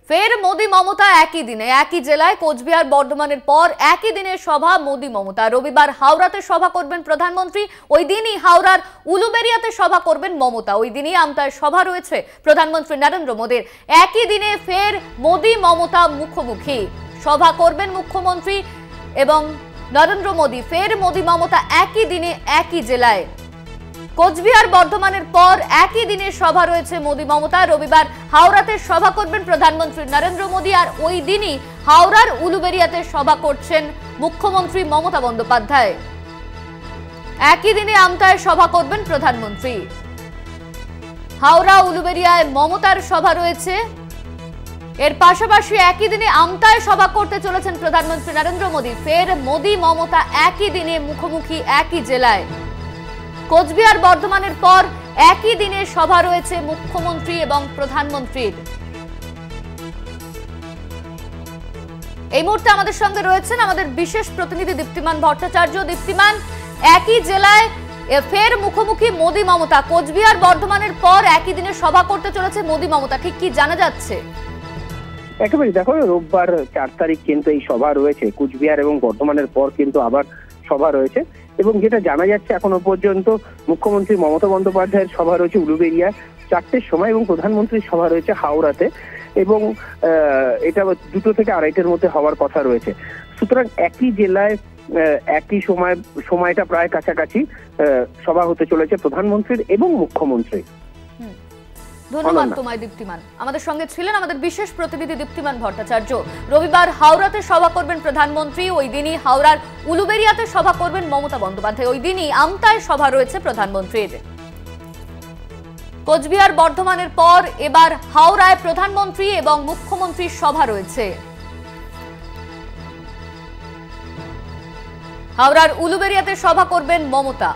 ফের মোদি মমতা একই দিনে একই জেলায় কোচবিহার বর্ধমানের পর একই দিনে সভা মোদি মমতা। রবিবার হাওড়াতে সভা করবেন প্রধানমন্ত্রী, ওই দিনই হাওড়ার উলুবেড়িয়াতে সভা করবেন মমতা। ওই দিনই আমতায় সভা রয়েছে প্রধানমন্ত্রী নরেন্দ্র মোদীর। একই দিনে ফের মোদি মমতা মুখোমুখি সভা করবেন মুখ্যমন্ত্রী এবং নরেন্দ্র মোদী। ফের মোদি মমতা একই দিনে একই জেলায় কোচবিহার বর্ধমানের পর একই দিনে সভা রয়েছে মোদি মমতা। রবিবার হাওড়াতে সভা করবেন প্রধানমন্ত্রী নরেন্দ্র মোদী, আর ওই দিনই হাওড়ার উলুবেড়িয়াতে সভা করছেন মুখ্যমন্ত্রী মমতা বন্দ্যোপাধ্যায়। একই দিনে আমতায় সভা করবেন প্রধানমন্ত্রী। হাওড়া উলুবেড়িয়ায় মমতার সভা রয়েছে। এর পাশাপাশি একই দিনে আমতায় সভা করতে চলেছেন প্রধানমন্ত্রী নরেন্দ্র মোদী। ফের মোদি মমতা একই দিনে মুখোমুখি একই জেলায়। কোচবিহার বর্ধমানের পর একই দিনে সভা রয়েছে মুখ্যমন্ত্রী এবং প্রধানমন্ত্রীর। এই মুহূর্তে আমাদের সঙ্গে রয়েছেন আমাদের বিশেষ প্রতিনিধি দীপ্তিমান ভট্টাচার্য। দীপ্তিমান, একই জেলায় ফের মুখোমুখি মোদি মমতা। কোচবিহার বর্ধমানের পর একই দিনে সভা করতে চলেছে মোদি মমতা, ঠিক কি জানা যাচ্ছে? একেবারে দেখো, রোববার 4 তারিখ কিন্তু এই সভা রয়েছে। কুচবিহার এবং বর্ধমানের পর কিন্তু আবার সভা রয়েছে এবং যেটা জানা যাচ্ছে এখনো পর্যন্ত মুখ্যমন্ত্রী মমতা বন্দ্যোপাধ্যায়ের সভা রয়েছে উলুবেড়িয়া 4টের সময় এবং প্রধানমন্ত্রীর সভা রয়েছে হাওড়াতে এবং এটা 2টো থেকে 2:30টার মধ্যে হওয়ার কথা রয়েছে। সুতরাং একই জেলায় একই সময়টা প্রায় কাছাকাছি সভা হতে চলেছে প্রধানমন্ত্রীর এবং মুখ্যমন্ত্রী। ধন্যবাদ তোমায় দীপ্তিমান। আমাদের সঙ্গে ছিলেন আমাদের বিশেষ প্রতিনিধি দীপ্তিমান ভট্টাচার্য। রবিবার হাওড়াতে সভা করবেন প্রধানমন্ত্রী, ওই দিনই হাওড়ার উলুবেড়িয়াতে সভা করবেন মমতা বন্দ্যোপাধ্যায়। ওই দিনই আমতায় সভা রয়েছে প্রধানমন্ত্রীর। কোচবিহার বর্ধমানের পর এবার হাওড়ায় প্রধানমন্ত্রী এবং মুখ্যমন্ত্রীর সভা রয়েছে। হাওড়ার উলুবেড়িয়াতে সভা করবেন মমতা।